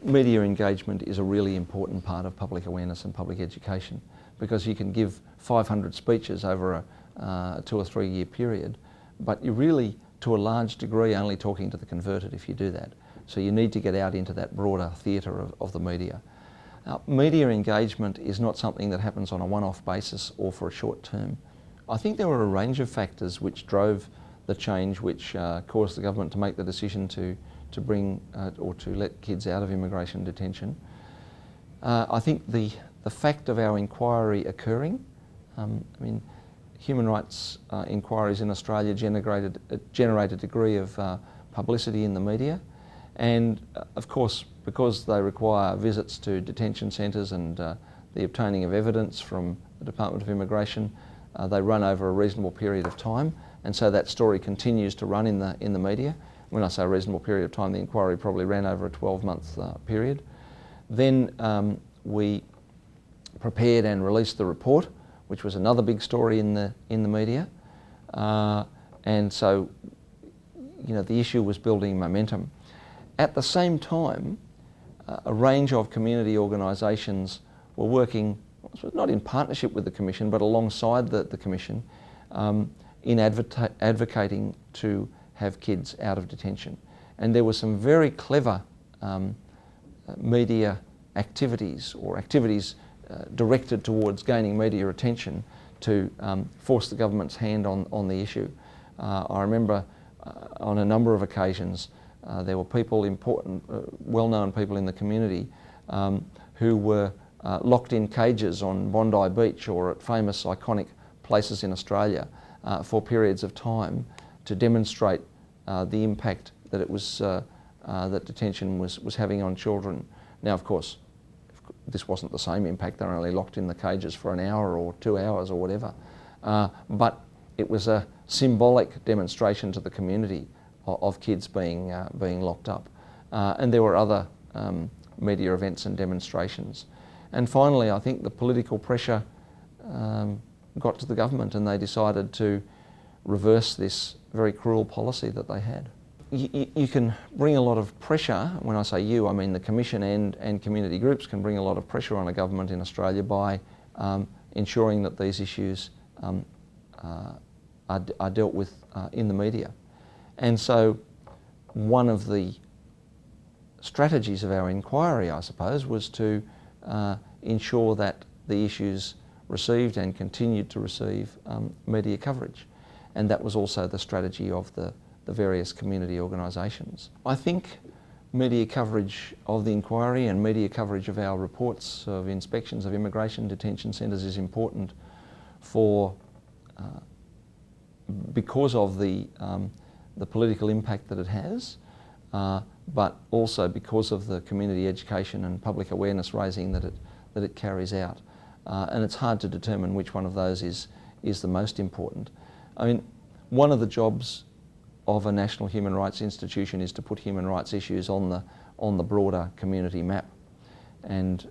media engagement is a really important part of public awareness and public education, because you can give 500 speeches over a 2 or 3 year period, but you're really, to a large degree, only talking to the converted if you do that. So you need to get out into that broader theatre of the media. Now, media engagement is not something that happens on a one-off basis or for a short term. I think there were a range of factors which drove the change, which caused the government to make the decision to bring or to let kids out of immigration detention. I think the fact of our inquiry occurring, I mean, human rights inquiries in Australia generate a degree of publicity in the media, and of course, because they require visits to detention centres and the obtaining of evidence from the Department of Immigration, they run over a reasonable period of time, and so that story continues to run in the media. When I say a reasonable period of time, the inquiry probably ran over a 12-month period. Then we prepared and released the report, which was another big story in the media, and so, you know, the issue was building momentum. At the same time, a range of community organisations were working, not in partnership with the Commission, but alongside the Commission, in advocating to have kids out of detention. And there were some very clever media activities, or activities directed towards gaining media attention to force the government's hand on the issue. I remember on a number of occasions there were people, important, well-known people in the community who were locked in cages on Bondi Beach or at famous iconic places in Australia for periods of time to demonstrate the impact that it was that detention was having on children. Now, of course, this wasn't the same impact. They were only locked in the cages for an hour or 2 hours or whatever, but it was a symbolic demonstration to the community of kids being locked up. And there were other media events and demonstrations. And finally, I think the political pressure got to the government, and they decided to reverse this very cruel policy that they had. You can bring a lot of pressure. When I say you, I mean the Commission and community groups can bring a lot of pressure on a government in Australia by ensuring that these issues are dealt with in the media. And so one of the strategies of our inquiry, I suppose, was to ensure that the issues received and continued to receive media coverage. And that was also the strategy of the various community organisations. I think media coverage of the inquiry and media coverage of our reports of inspections of immigration detention centres is important for, because of the political impact that it has, but also because of the community education and public awareness raising that it carries out. And it's hard to determine which one of those is the most important. I mean, one of the jobs of a national human rights institution is to put human rights issues on the broader community map. And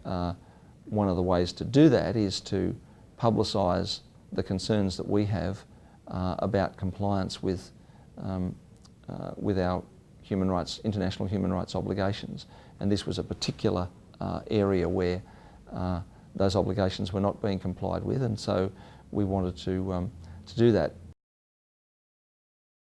one of the ways to do that is to publicise the concerns that we have about compliance with our human rights, international human rights obligations. And this was a particular area where those obligations were not being complied with, and so we wanted to do that.